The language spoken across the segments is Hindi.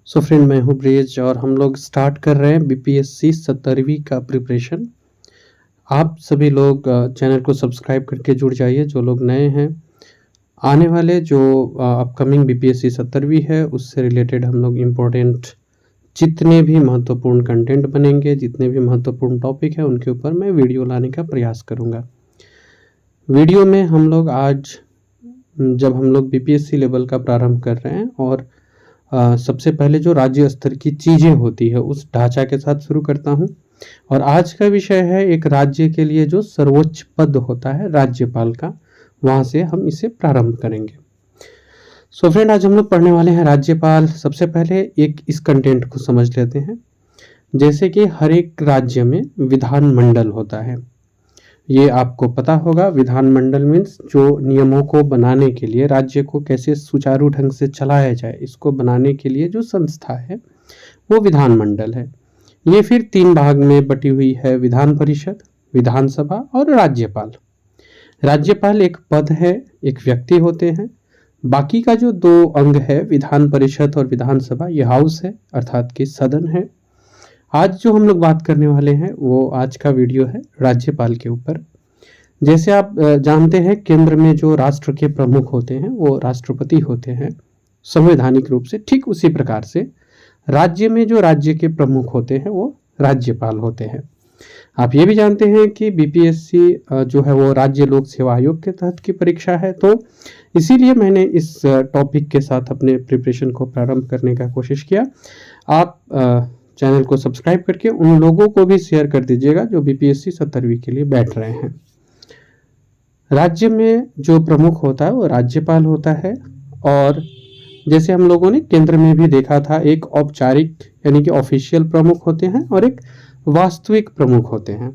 फ्रेंड, मैं हूँ ब्रेज और हम लोग स्टार्ट कर रहे हैं बीपीएससी 17वीं का प्रिपरेशन। आप सभी लोग चैनल को सब्सक्राइब करके जुड़ जाइए जो लोग नए हैं। आने वाले जो अपकमिंग बीपीएससी 17वीं है उससे रिलेटेड हम लोग इम्पोर्टेंट जितने भी महत्वपूर्ण कंटेंट बनेंगे, जितने भी महत्वपूर्ण टॉपिक है उनके ऊपर मैं वीडियो लाने का प्रयास करूँगा। वीडियो में हम लोग आज जब हम लोग बीपीएससी लेवल का प्रारंभ कर रहे हैं और सबसे पहले जो राज्य स्तर की चीज़ें होती है उस ढांचा के साथ शुरू करता हूं। और आज का विषय है एक राज्य के लिए जो सर्वोच्च पद होता है राज्यपाल का, वहां से हम इसे प्रारंभ करेंगे। फ्रेंड, आज हम लोग पढ़ने वाले हैं राज्यपाल। सबसे पहले एक इस कंटेंट को समझ लेते हैं। जैसे कि हर एक राज्य में विधानमंडल होता है, ये आपको पता होगा। विधानमंडल मीन्स जो नियमों को बनाने के लिए, राज्य को कैसे सुचारू ढंग से चलाया जाए, इसको बनाने के लिए जो संस्था है वो विधानमंडल है। ये फिर 3 भाग में बटी हुई है: विधान परिषद, विधानसभा और राज्यपाल। राज्यपाल एक पद है, एक व्यक्ति होते हैं। बाकी का जो 2 अंग है, विधान परिषद और विधानसभा, ये हाउस है अर्थात कि सदन है। आज जो हम लोग बात करने वाले हैं वो आज का वीडियो है राज्यपाल के ऊपर। जैसे आप जानते हैं, केंद्र में जो राष्ट्र के प्रमुख होते हैं वो राष्ट्रपति होते हैं संवैधानिक रूप से। ठीक उसी प्रकार से राज्य में जो राज्य के प्रमुख होते हैं वो राज्यपाल होते हैं। आप ये भी जानते हैं कि बीपीएससी जो है वो राज्य लोक सेवा आयोग के तहत की परीक्षा है, तो इसीलिए मैंने इस टॉपिक के साथ अपने प्रिपरेशन को प्रारंभ करने का कोशिश किया। आप चैनल को सब्सक्राइब करके उन लोगों को भी शेयर कर दीजिएगा जो बीपीएससी 17वीं के लिए बैठ रहे हैं। राज्य में जो प्रमुख होता है वो राज्यपाल होता है। और जैसे हम लोगों ने केंद्र में भी देखा था, एक औपचारिक यानी कि ऑफिशियल प्रमुख होते हैं और एक वास्तविक प्रमुख होते हैं।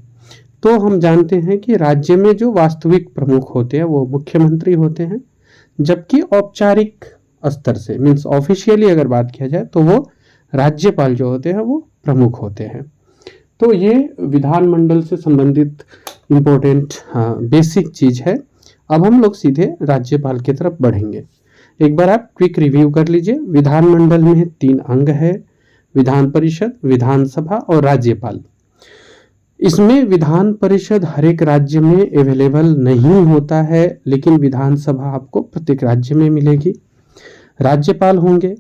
तो हम जानते हैं कि राज्य में जो वास्तविक प्रमुख होते हैं वो मुख्यमंत्री होते हैं, जबकि औपचारिक स्तर से मीन्स ऑफिशियली अगर बात किया जाए तो वो राज्यपाल जो होते हैं वो प्रमुख होते हैं। तो ये विधानमंडल से संबंधित इम्पोर्टेंट बेसिक चीज है। अब हम लोग सीधे राज्यपाल की तरफ बढ़ेंगे। एक बार आप क्विक रिव्यू कर लीजिए। विधानमंडल में 3 अंग है: विधान परिषद, विधानसभा और राज्यपाल। इसमें विधान परिषद हर एक राज्य में अवेलेबल नहीं होता है, लेकिन विधानसभा आपको प्रत्येक राज्य में मिलेगी। राज्यपाल होंगे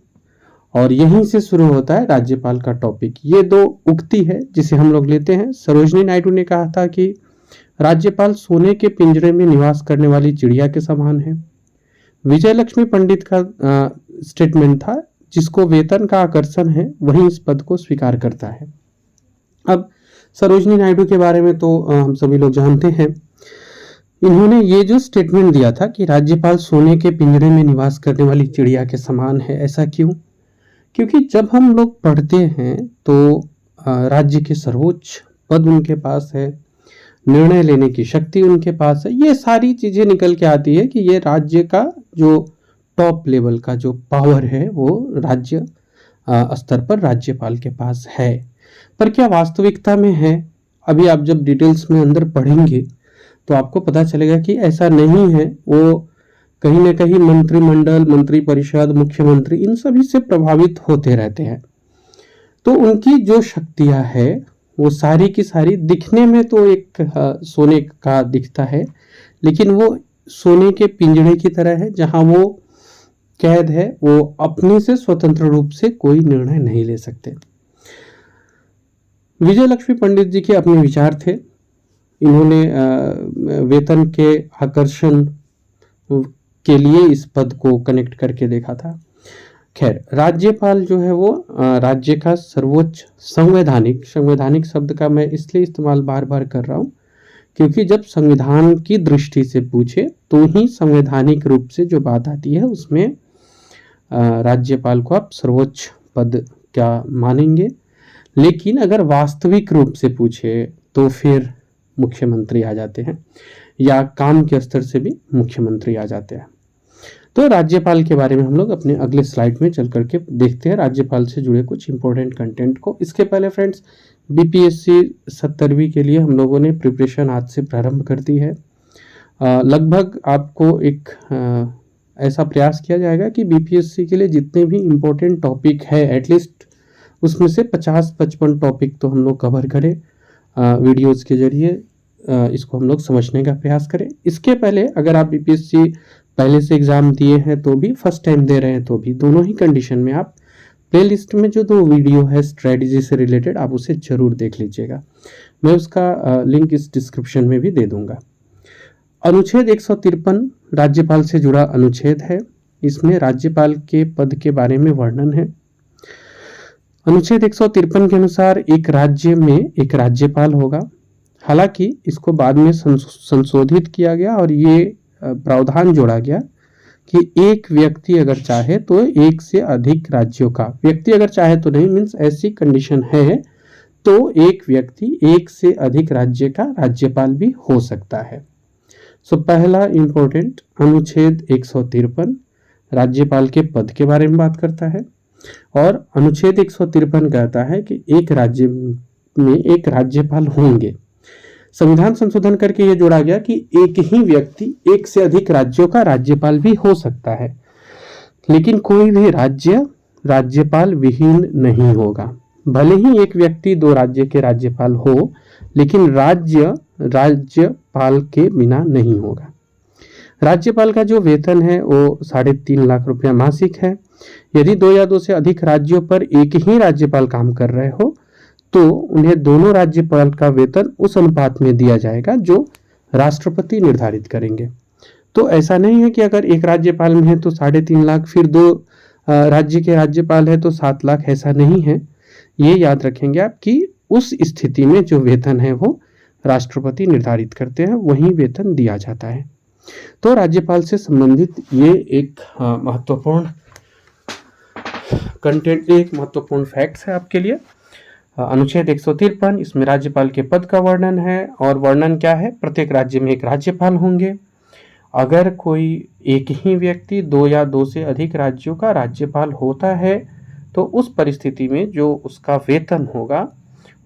और यहीं से शुरू होता है राज्यपाल का टॉपिक। ये 2 उक्ति है जिसे हम लोग लेते हैं। सरोजिनी नायडू ने कहा था कि राज्यपाल सोने के पिंजरे में निवास करने वाली चिड़िया के समान है। विजय लक्ष्मी पंडित का स्टेटमेंट था, जिसको वेतन का आकर्षण है वही इस पद को स्वीकार करता है। अब सरोजिनी नायडू के बारे में तो हम सभी लोग जानते हैं। इन्होंने ये जो स्टेटमेंट दिया था कि राज्यपाल सोने के पिंजरे में निवास करने वाली चिड़िया के समान है, ऐसा क्यों? क्योंकि जब हम लोग पढ़ते हैं तो राज्य के सर्वोच्च पद उनके पास है, निर्णय लेने की शक्ति उनके पास है। ये सारी चीजें निकल के आती है कि ये राज्य का जो टॉप लेवल का जो पावर है वो राज्य स्तर पर राज्यपाल के पास है। पर क्या वास्तविकता में है? अभी आप जब डिटेल्स में अंदर पढ़ेंगे तो आपको पता चलेगा कि ऐसा नहीं है। वो कहीं ना कहीं मंत्रिमंडल, मंत्री परिषद, मुख्यमंत्री, इन सभी से प्रभावित होते रहते हैं। तो उनकी जो शक्तियां है वो सारी की सारी दिखने में तो एक सोने का दिखता है, लेकिन वो सोने के पिंजरे की तरह है जहां वो कैद है। वो अपने से स्वतंत्र रूप से कोई निर्णय नहीं ले सकते। विजय लक्ष्मी पंडित जी के अपने विचार थे। इन्होंने वेतन के आकर्षण के लिए इस पद को कनेक्ट करके देखा था। खैर, राज्यपाल जो है वो राज्य का सर्वोच्च संवैधानिक शब्द का मैं इसलिए इस्तेमाल बार बार कर रहा हूँ क्योंकि जब संविधान की दृष्टि से पूछे तो ही संवैधानिक रूप से जो बात आती है उसमें राज्यपाल को आप सर्वोच्च पद क्या मानेंगे। लेकिन अगर वास्तविक रूप से पूछे तो फिर मुख्यमंत्री आ जाते हैं, या काम के स्तर से भी मुख्यमंत्री आ जाते हैं। तो राज्यपाल के बारे में हम लोग अपने अगले स्लाइड में चल करके देखते हैं राज्यपाल से जुड़े कुछ इंपॉर्टेंट कंटेंट को। इसके पहले फ्रेंड्स, बीपीएससी 17वीं के लिए हम लोगों ने प्रिपरेशन आज से प्रारंभ कर दी है। लगभग आपको एक ऐसा प्रयास किया जाएगा कि बीपीएससी के लिए जितने भी इम्पोर्टेंट टॉपिक है एटलीस्ट उसमें से 50-55 टॉपिक तो हम लोग कवर करें वीडियोज़ के जरिए, इसको हम लोग समझने का प्रयास करें। इसके पहले अगर आप बीपीएससी पहले से एग्ज़ाम दिए हैं तो भी, फर्स्ट टाइम दे रहे हैं तो भी, दोनों ही कंडीशन में आप प्लेलिस्ट में जो 2 वीडियो है स्ट्रेटजी से रिलेटेड आप उसे ज़रूर देख लीजिएगा। मैं उसका लिंक इस डिस्क्रिप्शन में भी दे दूंगा। अनुच्छेद 153 राज्यपाल से जुड़ा अनुच्छेद है। इसमें राज्यपाल के पद के बारे में वर्णन है। अनुच्छेद 153 के अनुसार एक राज्य में एक राज्यपाल होगा। हालांकि इसको बाद में संशोधित किया गया और ये प्रावधान जोड़ा गया कि एक व्यक्ति अगर चाहे तो एक से अधिक राज्यों का, व्यक्ति अगर चाहे तो नहीं, मीन्स ऐसी कंडीशन है तो एक व्यक्ति एक से अधिक राज्य का राज्यपाल भी हो सकता है। सो पहला इंपॉर्टेंट अनुच्छेद 153 राज्यपाल के पद के बारे में बात करता है और अनुच्छेद 153 कहता है कि एक राज्य में एक राज्यपाल होंगे। संविधान संशोधन करके ये जोड़ा गया कि एक ही व्यक्ति एक से अधिक राज्यों का राज्यपाल भी हो सकता है, लेकिन कोई भी राज्य राज्यपाल विहीन नहीं होगा। भले ही एक व्यक्ति 2 राज्य के राज्यपाल हो, लेकिन राज्य राज्यपाल के बिना नहीं होगा। राज्यपाल का जो वेतन है वो 3.5 लाख रुपया मासिक है। यदि 2 या 2 से अधिक राज्यों पर एक ही राज्यपाल काम कर रहे हो तो उन्हें दोनों राज्यपाल का वेतन उस अनुपात में दिया जाएगा जो राष्ट्रपति निर्धारित करेंगे। तो ऐसा नहीं है कि अगर एक राज्यपाल में है तो 3.5 लाख, फिर 2 राज्य के राज्यपाल है तो 7 लाख, ऐसा नहीं है। ये याद रखेंगे आप कि उस स्थिति में जो वेतन है वो राष्ट्रपति निर्धारित करते हैं, वही वेतन दिया जाता है। तो राज्यपाल से संबंधित ये एक महत्वपूर्ण कंटेंट, एक महत्वपूर्ण फैक्ट्स है आपके लिए। अनुच्छेद 153, इसमें राज्यपाल के पद का वर्णन है और वर्णन क्या है, प्रत्येक राज्य में एक राज्यपाल होंगे। अगर कोई एक ही व्यक्ति 2 या 2 से अधिक राज्यों का राज्यपाल होता है तो उस परिस्थिति में जो उसका वेतन होगा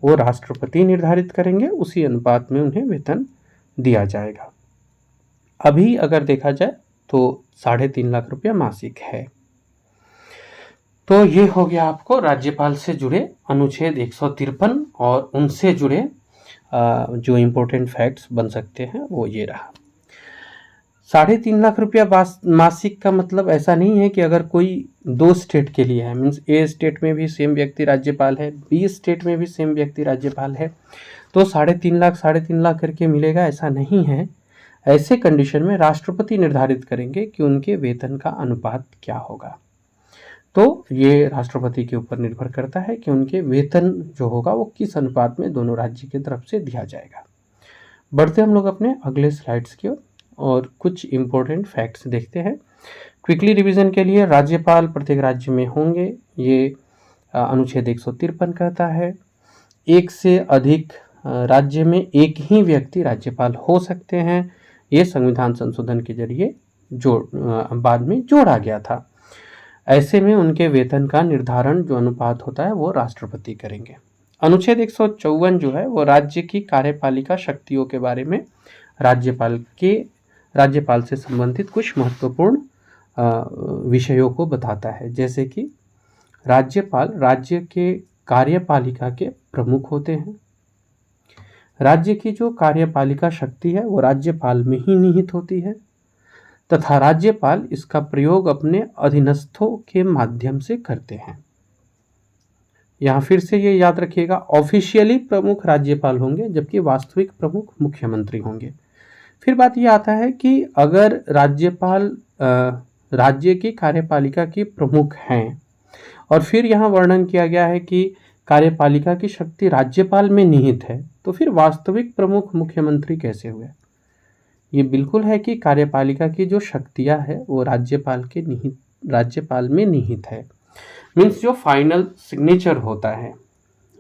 वो राष्ट्रपति निर्धारित करेंगे, उसी अनुपात में उन्हें वेतन दिया जाएगा। अभी अगर देखा जाए तो 3.5 लाख रुपया मासिक है। तो ये हो गया आपको राज्यपाल से जुड़े अनुच्छेद 153 और उनसे जुड़े जो इम्पोर्टेंट फैक्ट्स बन सकते हैं वो ये रहा। 3.5 लाख रुपया मासिक का मतलब ऐसा नहीं है कि अगर कोई 2 स्टेट के लिए है, मीन्स ए स्टेट में भी सेम व्यक्ति राज्यपाल है, बी स्टेट में भी सेम व्यक्ति राज्यपाल है, तो 3.5 लाख करके मिलेगा, ऐसा नहीं है। ऐसे कंडीशन में राष्ट्रपति निर्धारित करेंगे कि उनके वेतन का अनुपात क्या होगा। तो ये राष्ट्रपति के ऊपर निर्भर करता है कि उनके वेतन जो होगा वो किस अनुपात में दोनों राज्य की तरफ से दिया जाएगा। बढ़ते हम लोग अपने अगले स्लाइड्स की ओर और कुछ इम्पोर्टेंट फैक्ट्स देखते हैं। क्विकली रिवीजन के लिए राज्यपाल प्रत्येक राज्य में होंगे, ये अनुच्छेद 153 कहता है। एक से अधिक राज्य में एक ही व्यक्ति राज्यपाल हो सकते हैं, ये संविधान संशोधन के जरिए बाद में जोड़ा गया था। ऐसे में उनके वेतन का निर्धारण जो अनुपात होता है वो राष्ट्रपति करेंगे। अनुच्छेद 154 जो है वो राज्य की कार्यपालिका शक्तियों के बारे में राज्यपाल से संबंधित कुछ महत्वपूर्ण विषयों को बताता है, जैसे कि राज्यपाल राज्य के कार्यपालिका के प्रमुख होते हैं। राज्य की जो कार्यपालिका शक्ति है वो राज्यपाल में ही निहित होती है तथा राज्यपाल इसका प्रयोग अपने अधीनस्थों के माध्यम से करते हैं। यहाँ फिर से ये याद रखिएगा, ऑफिशियली प्रमुख राज्यपाल होंगे जबकि वास्तविक प्रमुख मुख्यमंत्री होंगे। फिर बात ये आता है कि अगर राज्यपाल राज्य की कार्यपालिका की प्रमुख हैं और फिर यहाँ वर्णन किया गया है कि कार्यपालिका की शक्ति राज्यपाल में निहित है, तो फिर वास्तविक प्रमुख मुख्यमंत्री कैसे हुए? ये बिल्कुल है कि कार्यपालिका की जो शक्तियां है वो राज्यपाल में निहित है। मीन्स जो फाइनल सिग्नेचर होता है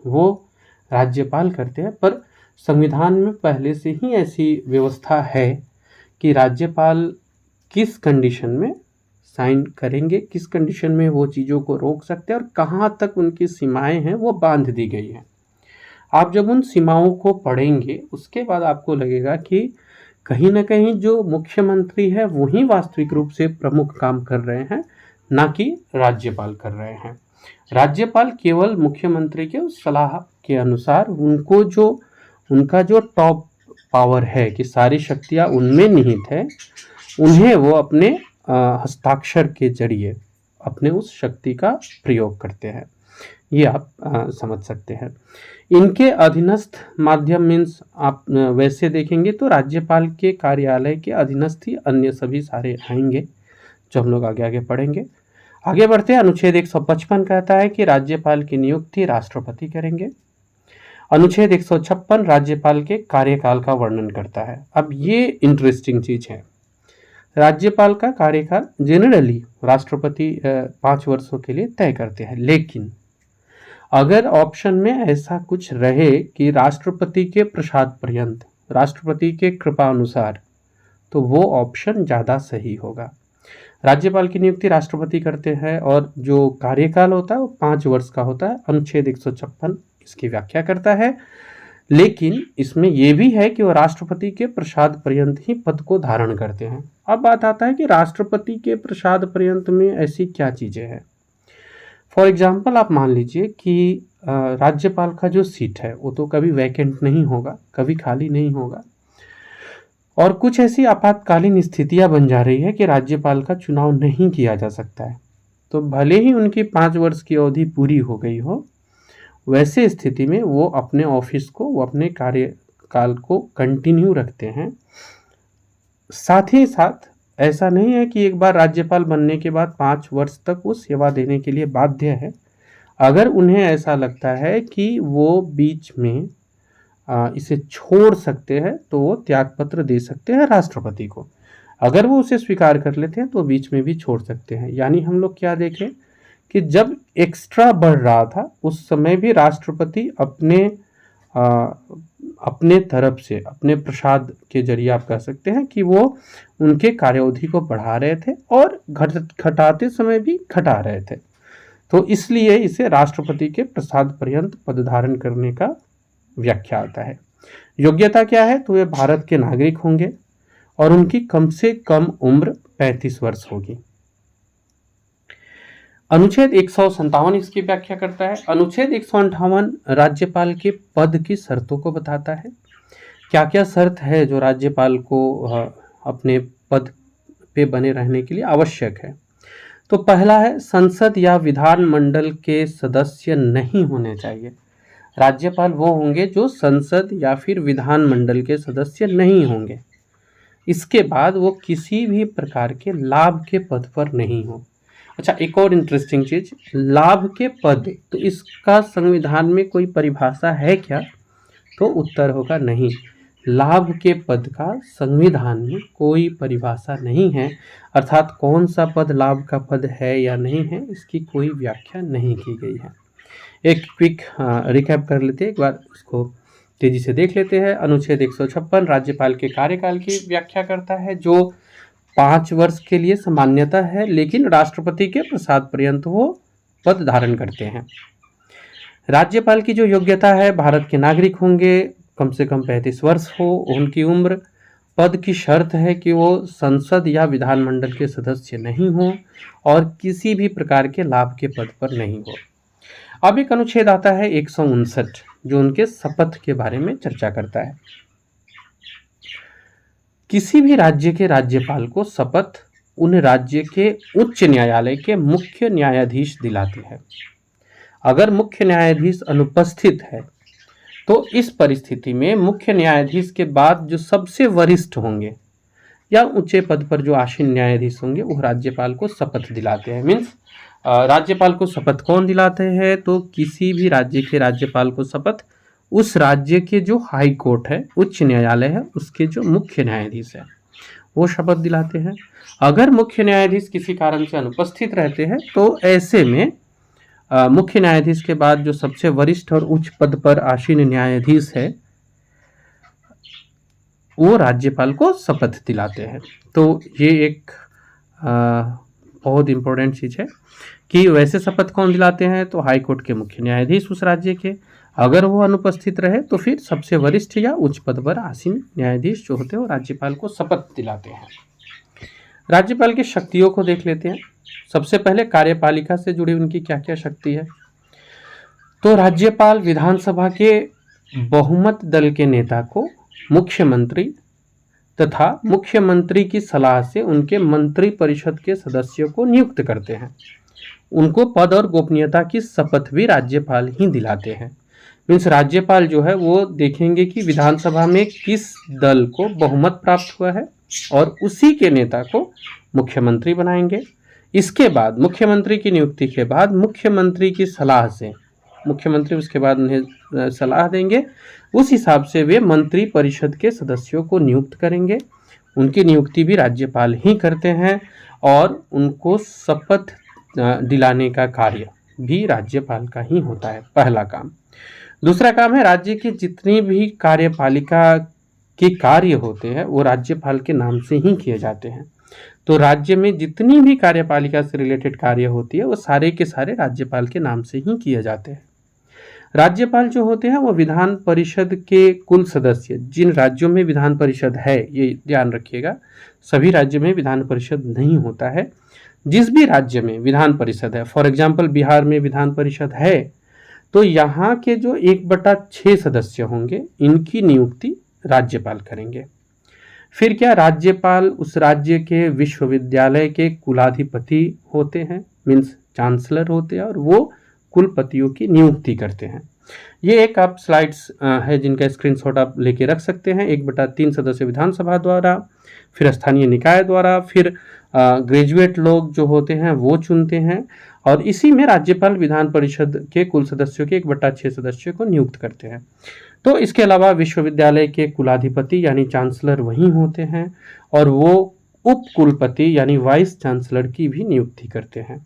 वो राज्यपाल करते हैं, पर संविधान में पहले से ही ऐसी व्यवस्था है कि राज्यपाल किस कंडीशन में साइन करेंगे, किस कंडीशन में वो चीज़ों को रोक सकते हैं और कहाँ तक उनकी सीमाएं हैं वो बांध दी गई हैं। आप जब उन सीमाओं को पढ़ेंगे उसके बाद आपको लगेगा कि कहीं ना कहीं जो मुख्यमंत्री है वही वास्तविक रूप से प्रमुख काम कर रहे हैं, ना कि राज्यपाल कर रहे हैं। राज्यपाल केवल मुख्यमंत्री के उस सलाह के अनुसार उनका जो टॉप पावर है कि सारी शक्तियां उनमें निहित है, उन्हें वो अपने हस्ताक्षर के जरिए अपने उस शक्ति का प्रयोग करते हैं। ये आप समझ सकते हैं। इनके अधीनस्थ माध्यम मीन्स आप वैसे देखेंगे तो राज्यपाल के कार्यालय के अधीनस्थ ही अन्य सभी सारे आएंगे, जो हम लोग आगे आगे पढ़ेंगे। आगे बढ़ते हैं। अनुच्छेद 155 कहता है कि राज्यपाल की नियुक्ति राष्ट्रपति करेंगे। अनुच्छेद 156 राज्यपाल के कार्यकाल का वर्णन करता है। अब ये इंटरेस्टिंग चीज है, राज्यपाल का कार्यकाल जनरली राष्ट्रपति 5 वर्षों के लिए तय करते हैं, लेकिन अगर ऑप्शन में ऐसा कुछ रहे कि राष्ट्रपति के प्रसाद पर्यंत, राष्ट्रपति के कृपा अनुसार, तो वो ऑप्शन ज़्यादा सही होगा। राज्यपाल की नियुक्ति राष्ट्रपति करते हैं और जो कार्यकाल होता है वो 5 वर्ष का होता है। अनुच्छेद 156 इसकी व्याख्या करता है, लेकिन इसमें यह भी है कि वो राष्ट्रपति के प्रसाद पर्यंत ही पद को धारण करते हैं। अब बात आता है कि राष्ट्रपति के प्रसाद पर्यंत में ऐसी क्या चीज़ें हैं। फॉर एग्जाम्पल आप मान लीजिए कि राज्यपाल का जो सीट है वो तो कभी वैकेंट नहीं होगा, कभी खाली नहीं होगा, और कुछ ऐसी आपातकालीन स्थितियां बन जा रही है कि राज्यपाल का चुनाव नहीं किया जा सकता है, तो भले ही उनकी 5 वर्ष की अवधि पूरी हो गई हो, वैसे स्थिति में वो अपने ऑफिस को, वो अपने कार्यकाल को कंटिन्यू रखते हैं। साथ ही साथ ऐसा नहीं है कि एक बार राज्यपाल बनने के बाद 5 वर्ष तक वो सेवा देने के लिए बाध्य है। अगर उन्हें ऐसा लगता है कि वो बीच में इसे छोड़ सकते हैं तो वो त्यागपत्र दे सकते हैं राष्ट्रपति को। अगर वो उसे स्वीकार कर लेते हैं तो बीच में भी छोड़ सकते हैं। यानी हम लोग क्या देखें कि जब एक्स्ट्रा बढ़ रहा था उस समय भी राष्ट्रपति अपने तरफ से, अपने प्रसाद के जरिए आप कह सकते हैं कि वो उनके कार्यावधि को बढ़ा रहे थे और घटाते समय भी घटा रहे थे। तो इसलिए इसे राष्ट्रपति के प्रसाद पर्यंत पद धारण करने का व्याख्या आता है। योग्यता क्या है, तो वे भारत के नागरिक होंगे और उनकी कम से कम उम्र 35 वर्ष होगी। अनुच्छेद 157 इसकी व्याख्या करता है। अनुच्छेद 158 राज्यपाल के पद की शर्तों को बताता है। क्या क्या शर्त है जो राज्यपाल को अपने पद पे बने रहने के लिए आवश्यक है। तो पहला है, संसद या विधान मंडल के सदस्य नहीं होने चाहिए। राज्यपाल वो होंगे जो संसद या फिर विधान मंडल के सदस्य नहीं होंगे। इसके बाद वो किसी भी प्रकार के लाभ के पद पर नहीं हो। अच्छा, एक और इंटरेस्टिंग चीज, लाभ के पद, तो इसका संविधान में कोई परिभाषा है क्या, तो उत्तर होगा नहीं। लाभ के पद का संविधान में कोई परिभाषा नहीं है, अर्थात कौन सा पद लाभ का पद है या नहीं है इसकी कोई व्याख्या नहीं की गई है। एक क्विक रिकैप कर लेते हैं, एक बार उसको तेजी से देख लेते हैं। अनुच्छेद 156 राज्यपाल के कार्यकाल की व्याख्या करता है, जो 5 वर्ष के लिए सामान्यतः है, लेकिन राष्ट्रपति के प्रसाद पर्यंत वो पद धारण करते हैं। राज्यपाल की जो योग्यता है, भारत के नागरिक होंगे, कम से कम 35 वर्ष हो उनकी उम्र। पद की शर्त है कि वो संसद या विधानमंडल के सदस्य नहीं हो और किसी भी प्रकार के लाभ के पद पर नहीं हो। अब एक अनुच्छेद आता है 159 जो उनके शपथ के बारे में चर्चा करता है। किसी भी राज्य के राज्यपाल को शपथ उन राज्य के उच्च न्यायालय के मुख्य न्यायाधीश दिलाते हैं। अगर मुख्य न्यायाधीश अनुपस्थित है तो इस परिस्थिति में मुख्य न्यायाधीश के बाद जो सबसे वरिष्ठ होंगे या ऊंचे पद पर जो आसीन न्यायाधीश होंगे वो राज्यपाल को शपथ दिलाते हैं। मीन्स राज्यपाल को शपथ कौन दिलाते हैं, तो किसी भी राज्य के राज्यपाल को शपथ उस राज्य के जो हाई कोर्ट है, उच्च न्यायालय है, उसके जो मुख्य न्यायाधीश है वो शपथ दिलाते हैं। अगर मुख्य न्यायाधीश किसी कारण से अनुपस्थित रहते हैं तो ऐसे में मुख्य न्यायाधीश के बाद जो सबसे वरिष्ठ और उच्च पद पर आसीन न्यायाधीश है वो राज्यपाल को शपथ दिलाते हैं। तो ये एक बहुत इम्पोर्टेंट चीज़ है कि वैसे शपथ कौन दिलाते हैं, तो हाई कोर्ट के मुख्य न्यायाधीश उस राज्य के। अगर वो अनुपस्थित रहे तो फिर सबसे वरिष्ठ या उच्च पद पर आसीन न्यायाधीश जो होते हैं वो राज्यपाल को शपथ दिलाते हैं। राज्यपाल की शक्तियों को देख लेते हैं। सबसे पहले कार्यपालिका से जुड़ी उनकी क्या क्या शक्ति है। तो राज्यपाल विधानसभा के बहुमत दल के नेता को मुख्यमंत्री तथा मुख्यमंत्री की सलाह से उनके मंत्री परिषद के सदस्यों को नियुक्त करते हैं। उनको पद और गोपनीयता की शपथ भी राज्यपाल ही दिलाते हैं। मीन्स राज्यपाल जो है वो देखेंगे कि विधानसभा में किस दल को बहुमत प्राप्त हुआ है और उसी के नेता को मुख्यमंत्री बनाएंगे। इसके बाद मुख्यमंत्री की नियुक्ति के बाद मुख्यमंत्री की सलाह से मुख्यमंत्री उसके बाद उन्हें सलाह देंगे, उस हिसाब से वे मंत्री परिषद के सदस्यों को नियुक्त करेंगे। उनकी नियुक्ति भी राज्यपाल ही करते हैं और उनको शपथ दिलाने का कार्य भी राज्यपाल का ही होता है, पहला काम। दूसरा काम है राज्य की जितनी भी कार्यपालिका के कार्य होते हैं वो राज्यपाल के नाम से ही किए जाते हैं। तो राज्य में जितनी भी कार्यपालिका से रिलेटेड कार्य होती है वो सारे के सारे राज्यपाल के नाम से ही किए जाते हैं। राज्यपाल जो होते हैं वो विधान परिषद के कुल सदस्य, जिन राज्यों में विधान परिषद है ये ध्यान रखिएगा, सभी राज्यों में विधान परिषद नहीं होता है। जिस भी राज्य में विधान परिषद है, फॉर एग्जाम्पल बिहार में विधान परिषद है, तो यहाँ के जो 1/6 सदस्य होंगे इनकी नियुक्ति राज्यपाल करेंगे। फिर क्या, राज्यपाल उस राज्य के विश्वविद्यालय के कुलाधिपति होते हैं, मीन्स चांसलर होते हैं, और वो कुलपतियों की नियुक्ति करते हैं। ये एक आप स्लाइड्स है जिनका स्क्रीनशॉट आप लेके रख सकते हैं। 1/3 सदस्य विधानसभा द्वारा, फिर स्थानीय निकाय द्वारा, फिर ग्रेजुएट लोग जो होते हैं वो चुनते हैं, और इसी में राज्यपाल विधान परिषद के कुल सदस्यों के 1/6 सदस्यों को नियुक्त करते हैं। तो इसके अलावा विश्वविद्यालय के कुलाधिपति यानी चांसलर वहीं होते हैं, और वो उप कुलपति यानी वाइस चांसलर की भी नियुक्ति करते हैं।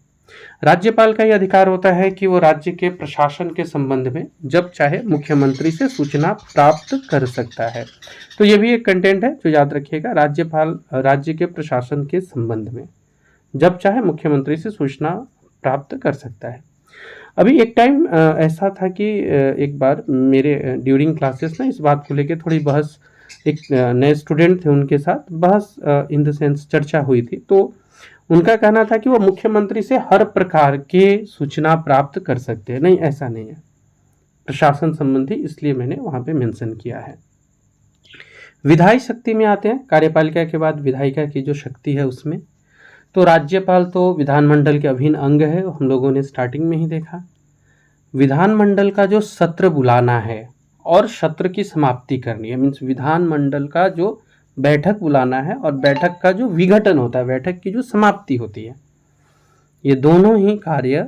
राज्यपाल का यह अधिकार होता है कि वो राज्य के प्रशासन के संबंध में जब चाहे मुख्यमंत्री से सूचना प्राप्त कर सकता है। तो ये भी एक कंटेंट है जो याद रखिएगा, राज्यपाल राज्य के प्रशासन के संबंध में जब चाहे मुख्यमंत्री से सूचना प्राप्त कर सकता है। अभी एक टाइम ऐसा था कि एक बार मेरे ड्यूरिंग क्लासेस ना इस बात को लेकर थोड़ी बहस, एक नए स्टूडेंट थे उनके साथ बहस इन द सेंस चर्चा हुई थी। तो उनका कहना था कि वो मुख्यमंत्री से हर प्रकार के सूचना प्राप्त कर सकते हैं। नहीं, ऐसा नहीं है, प्रशासन संबंधी, इसलिए मैंने वहाँ पे मेंशन किया है। विधायी शक्ति में आते हैं, कार्यपालिका के बाद विधायिका की जो शक्ति है उसमें। तो राज्यपाल तो विधानमंडल के अभिन्न अंग है, हम लोगों ने स्टार्टिंग में ही देखा। विधानमंडल का जो सत्र बुलाना है और सत्र की समाप्ति करनी है, मीन्स विधानमंडल का जो बैठक बुलाना है और बैठक का जो विघटन होता है, बैठक की जो समाप्ति होती है, ये दोनों ही कार्य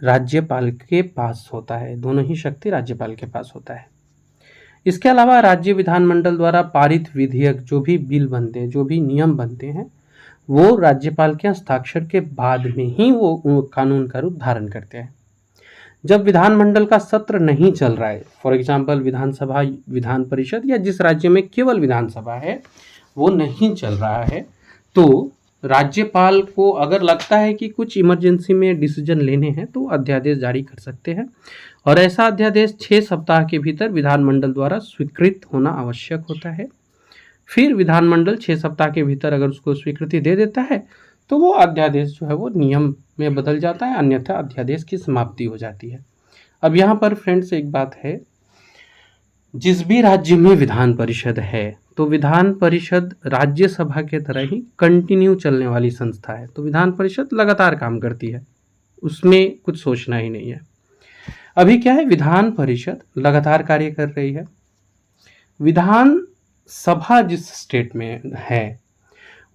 राज्यपाल के पास होता है, दोनों ही शक्ति राज्यपाल के पास होता है। इसके अलावा राज्य विधानमंडल द्वारा पारित विधेयक, जो भी बिल बनते हैं, जो भी नियम बनते हैं, वो राज्यपाल के हस्ताक्षर के बाद में ही वो कानून का रूप धारण करते हैं। जब विधानमंडल का सत्र नहीं चल रहा है, फॉर एग्जाम्पल विधानसभा, विधान परिषद या जिस राज्य में केवल विधानसभा है वो नहीं चल रहा है, तो राज्यपाल को अगर लगता है कि कुछ इमरजेंसी में डिसीजन लेने हैं तो अध्यादेश जारी कर सकते हैं, और ऐसा अध्यादेश 6 सप्ताह के भीतर विधानमंडल द्वारा स्वीकृत होना आवश्यक होता है। फिर विधानमंडल 6 सप्ताह के भीतर अगर उसको स्वीकृति दे देता है तो वो अध्यादेश जो है वो नियम में बदल जाता है, अन्यथा अध्यादेश की समाप्ति हो जाती है। अब यहाँ पर फ्रेंड्स एक बात है, जिस भी राज्य में विधान परिषद है तो विधान परिषद राज्यसभा के तरह ही कंटिन्यू चलने वाली संस्था है। तो विधान परिषद लगातार काम करती है, उसमें कुछ सोचना ही नहीं है। अभी क्या है, विधान परिषद लगातार कार्य कर रही है। विधान सभा जिस स्टेट में है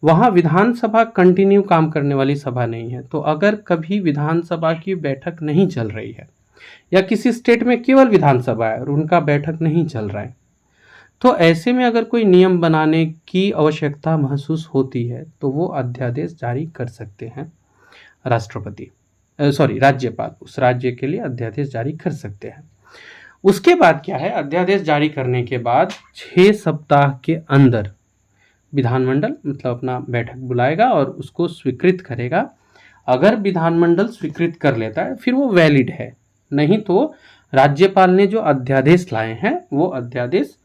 वहाँ विधानसभा कंटिन्यू काम करने वाली सभा नहीं है। तो अगर कभी विधानसभा की बैठक नहीं चल रही है या किसी स्टेट में केवल विधानसभा है और उनका बैठक नहीं चल रहा है, तो ऐसे में अगर कोई नियम बनाने की आवश्यकता महसूस होती है तो वो अध्यादेश जारी कर सकते हैं राज्यपाल उस राज्य के लिए अध्यादेश जारी कर सकते हैं। उसके बाद क्या है, अध्यादेश जारी करने के बाद 6 सप्ताह के अंदर विधानमंडल मतलब अपना बैठक बुलाएगा और उसको स्वीकृत करेगा। अगर विधानमंडल स्वीकृत कर लेता है फिर वो वैलिड है, नहीं तो राज्यपाल ने जो अध्यादेश लाए हैं वो अध्यादेश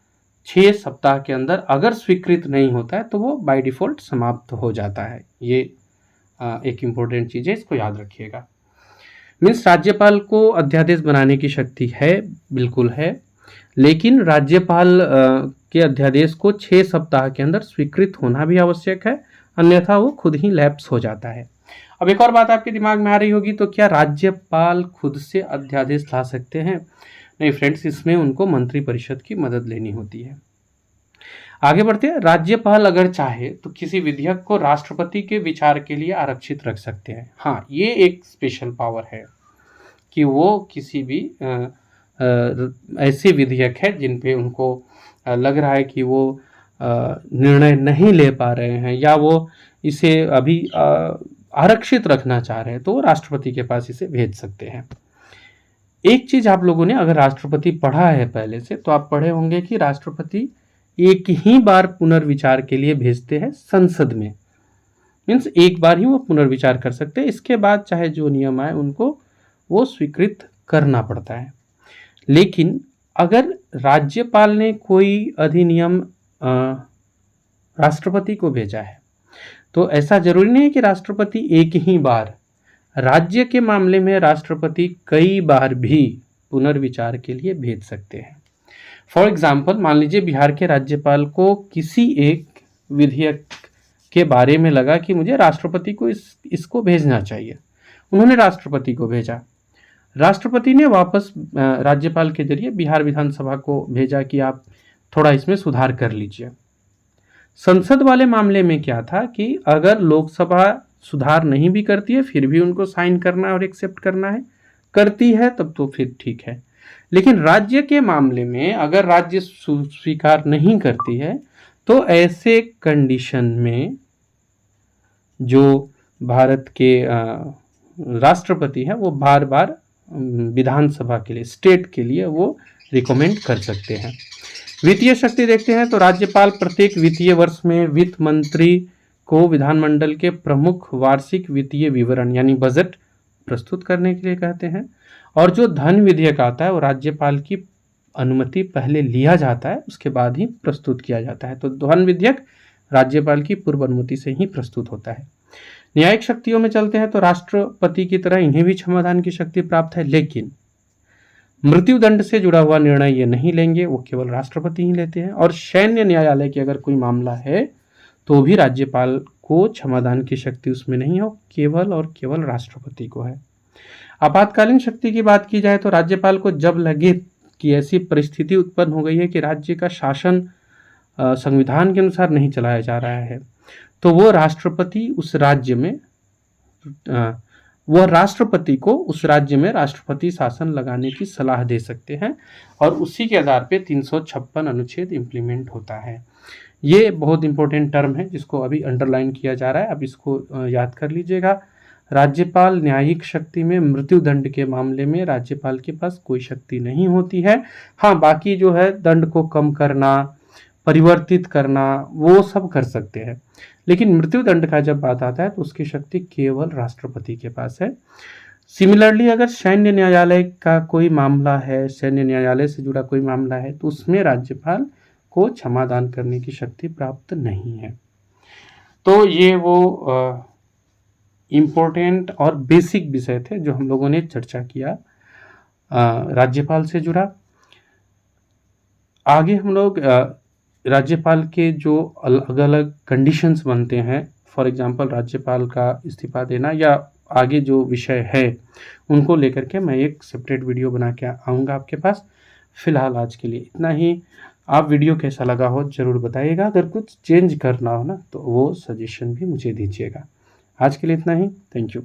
6 सप्ताह के अंदर अगर स्वीकृत नहीं होता है तो वो बाय डिफ़ॉल्ट समाप्त हो जाता है। ये एक इम्पोर्टेंट चीज़ है, इसको याद रखिएगा। मीन्स राज्यपाल को अध्यादेश बनाने की शक्ति है, बिल्कुल है, लेकिन राज्यपाल के अध्यादेश को 6 सप्ताह के अंदर स्वीकृत होना भी आवश्यक है, अन्यथा वो खुद ही लैप्स हो जाता है। अब एक और बात आपके दिमाग में आ रही होगी, तो क्या राज्यपाल खुद से अध्यादेश ला सकते हैं? नहीं फ्रेंड्स, इसमें उनको मंत्रिपरिषद की मदद लेनी होती है। आगे बढ़ते हैं। राज्यपाल अगर चाहे तो किसी विधेयक को राष्ट्रपति के विचार के लिए आरक्षित रख सकते हैं। हाँ, ये एक स्पेशल पावर है कि वो किसी भी ऐसे विधेयक है जिन पे उनको लग रहा है कि वो निर्णय नहीं ले पा रहे हैं या वो इसे अभी आरक्षित रखना चाह रहे हैं, तो वो राष्ट्रपति के पास इसे भेज सकते हैं। एक चीज आप लोगों ने अगर राष्ट्रपति पढ़ा है पहले से, तो आप पढ़े होंगे कि राष्ट्रपति एक ही बार पुनर्विचार के लिए भेजते हैं संसद में। मीन्स एक बार ही वो पुनर्विचार कर सकते हैं, इसके बाद चाहे जो नियम आए उनको वो स्वीकृत करना पड़ता है। लेकिन अगर राज्यपाल ने कोई अधिनियम राष्ट्रपति को भेजा है, तो ऐसा जरूरी नहीं है कि राष्ट्रपति एक ही बार, राज्य के मामले में राष्ट्रपति कई बार भी पुनर्विचार के लिए भेज सकते हैं। फॉर एग्जाम्पल, मान लीजिए बिहार के राज्यपाल को किसी एक विधेयक के बारे में लगा कि मुझे राष्ट्रपति को इसको भेजना चाहिए, उन्होंने राष्ट्रपति को भेजा, राष्ट्रपति ने वापस राज्यपाल के जरिए बिहार विधानसभा को भेजा कि आप थोड़ा इसमें सुधार कर लीजिए। संसद वाले मामले में क्या था कि अगर लोकसभा सुधार नहीं भी करती है फिर भी उनको साइन करना है और एक्सेप्ट करना है, करती है तब तो फिर ठीक है। लेकिन राज्य के मामले में अगर राज्य स्वीकार नहीं करती है तो ऐसे कंडीशन में जो भारत के राष्ट्रपति है वो बार बार विधानसभा के लिए, स्टेट के लिए वो रिकमेंड कर सकते हैं। वित्तीय शक्ति देखते हैं तो राज्यपाल प्रत्येक वित्तीय वर्ष में वित्त मंत्री को विधानमंडल के प्रमुख वार्षिक वित्तीय विवरण यानी बजट प्रस्तुत करने के लिए कहते हैं, और जो धन विधेयक आता है वो राज्यपाल की अनुमति पहले लिया जाता है, उसके बाद ही प्रस्तुत किया जाता है। तो धन विधेयक राज्यपाल की पूर्व अनुमति से ही प्रस्तुत होता है। न्यायिक शक्तियों में चलते हैं तो राष्ट्रपति की तरह इन्हें भी क्षमादान की शक्ति प्राप्त है, लेकिन मृत्युदंड से जुड़ा हुआ निर्णय ये नहीं लेंगे, वो केवल राष्ट्रपति ही लेते हैं। और सैन्य न्यायालय की अगर कोई मामला है तो भी राज्यपाल को क्षमादान की शक्ति उसमें नहीं हो, केवल और केवल राष्ट्रपति को है। आपातकालीन शक्ति की बात की जाए तो राज्यपाल को जब लगे कि ऐसी परिस्थिति उत्पन्न हो गई है कि राज्य का शासन संविधान के अनुसार नहीं चलाया जा रहा है, तो वो राष्ट्रपति को उस राज्य में राष्ट्रपति शासन लगाने की सलाह दे सकते हैं, और उसी के आधार पे 356 अनुच्छेद इम्प्लीमेंट होता है। ये बहुत इंपॉर्टेंट टर्म है जिसको अभी अंडरलाइन किया जा रहा है, अब इसको याद कर लीजिएगा। राज्यपाल न्यायिक शक्ति में मृत्युदंड के मामले में राज्यपाल के पास कोई शक्ति नहीं होती है। हाँ, बाकी जो है दंड को कम करना, परिवर्तित करना, वो सब कर सकते हैं, लेकिन मृत्युदंड का जब बात आता है तो उसकी शक्ति केवल राष्ट्रपति के पास है। सिमिलरली अगर सैन्य न्यायालय का कोई मामला है, सैन्य न्यायालय से जुड़ा कोई मामला है, तो उसमें राज्यपाल को क्षमादान करने की शक्ति प्राप्त नहीं है। तो ये वो इम्पोर्टेंट और बेसिक विषय थे जो हम लोगों ने चर्चा किया राज्यपाल से जुड़ा। आगे हम लोग राज्यपाल के जो अलग अलग कंडीशंस बनते हैं, फॉर एग्जांपल राज्यपाल का इस्तीफा देना या आगे जो विषय है, उनको लेकर के मैं एक सेपरेट वीडियो बना के आऊँगा आपके पास। फिलहाल आज के लिए इतना ही। आप वीडियो कैसा लगा हो ज़रूर बताइएगा, अगर कुछ चेंज करना हो ना तो वो सजेशन भी मुझे दीजिएगा। आज के लिए इतना ही, थैंक यू।